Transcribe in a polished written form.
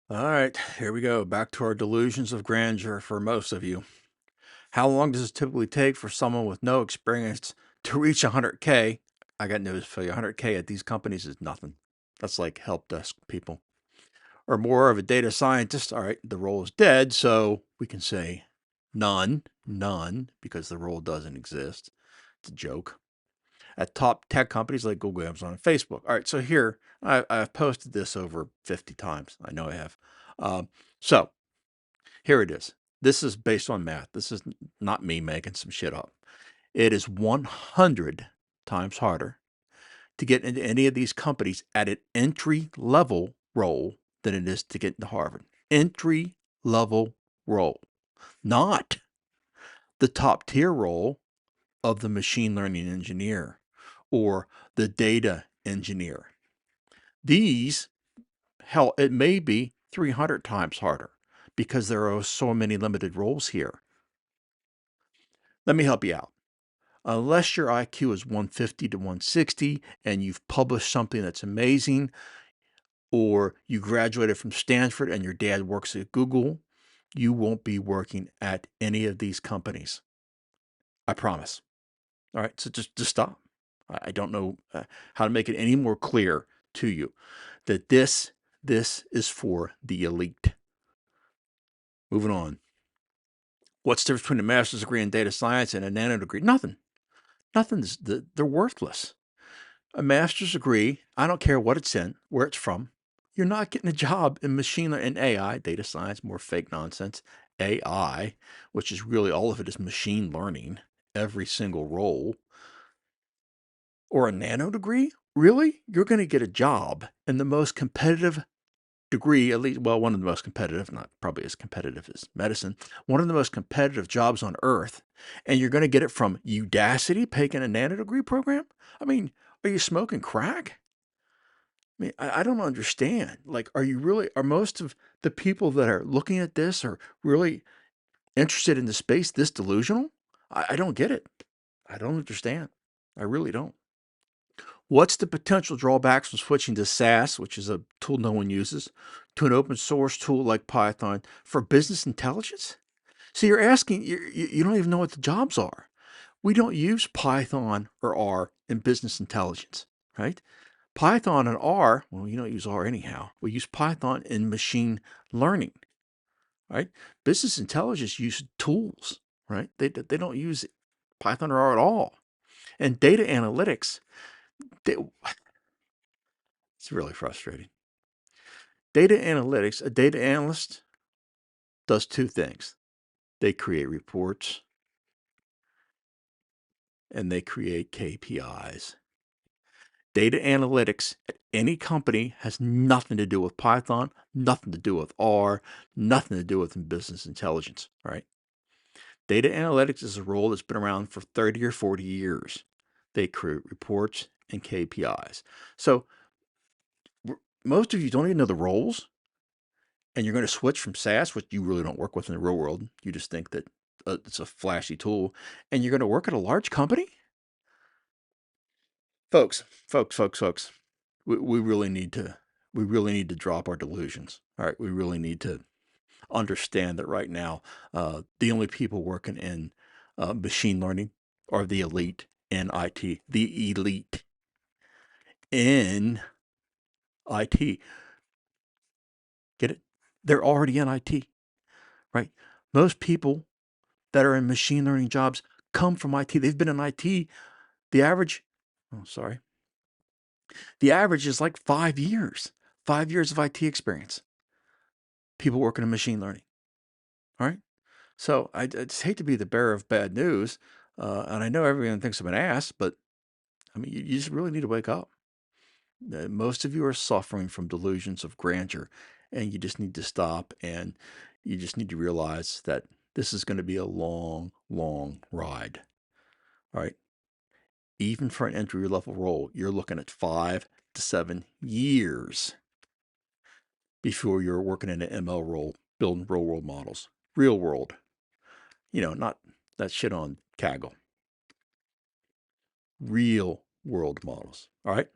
All right, here we go. Back to our delusions of grandeur for most of you. How long does it typically take for someone with no experience to reach 100K? I got news for you. 100K at these companies is nothing. That's like help desk people. Or more of a data scientist. All right, the role is dead, so we can say none, because the role doesn't exist. It's a joke. At top tech companies like Google, Amazon, and Facebook. All right, so here I've posted this over 50 times. I know I have. So here it is. This is based on math. This is not me making some shit up. It is 100 times harder to get into any of these companies at an entry level role than it is to get into Harvard. Entry level role, not the top tier role of the machine learning engineer or the data engineer. These, hell, it may be 300 times harder because there are so many limited roles here. Let me help you out. Unless your IQ is 150 to 160 and you've published something that's amazing, or you graduated from Stanford and your dad works at Google, you won't be working at any of these companies. I promise. All right, so just stop. I don't know how to make it any more clear to you that this is for the elite. Moving on. What's the difference between a master's degree in data science and a nano degree? Nothing. Nothing's. They're worthless. A master's degree, I don't care what it's in, where it's from, you're not getting a job in machine learning and AI, data science, more fake nonsense, AI, which is really all of it is machine learning, every single role, or a nano degree. Really? You're going to get a job in the most competitive degree, at least, well, one of the most competitive, not probably as competitive as medicine, one of the most competitive jobs on earth, and you're going to get it from Udacity, taking a nano degree program? I mean, are you smoking crack? I mean, I don't understand. Like, are most of the people that are looking at this are really interested in the space this delusional? I don't get it. I don't understand. I really don't. What's the potential drawbacks from switching to SAS, which is a tool no one uses, to an open source tool like Python for business intelligence? So you're asking, you don't even know what the jobs are. We don't use Python or R in business intelligence, right? Python and R, well, you don't use R anyhow. We use Python in machine learning, right? Business intelligence uses tools, right? They don't use Python or R at all. And data analytics, they, it's really frustrating. Data analytics, a data analyst does two things. They create reports and they create KPIs. Data analytics at any company has nothing to do with Python, nothing to do with R, nothing to do with business intelligence, right? Data analytics is a role that's been around for 30 or 40 years. They create reports and KPIs. So most of you don't even know the roles, and you're going to switch from SAS, which you really don't work with in the real world. You just think that it's a flashy tool, and you're going to work at a large company? Folks, we really need to drop our delusions. All right, we really need to understand that right now, the only people working in machine learning are the elite in IT, the elite in IT. Get it? They're already in IT, right? Most people that are in machine learning jobs come from IT. They've been in IT. The average, oh, sorry, the average is like 5 years, 5 years of IT experience. People working in machine learning, all right? So I just hate to be the bearer of bad news, and I know everyone thinks I'm an ass, but I mean, you just really need to wake up. Most of you are suffering from delusions of grandeur, and you just need to stop, and you just need to realize that this is going to be a long, long ride. All right. Even for an entry level role, you're looking at 5 to 7 years before you're working in an ML role, building real world models. Real world. Not that shit on Kaggle. Real world models. All right.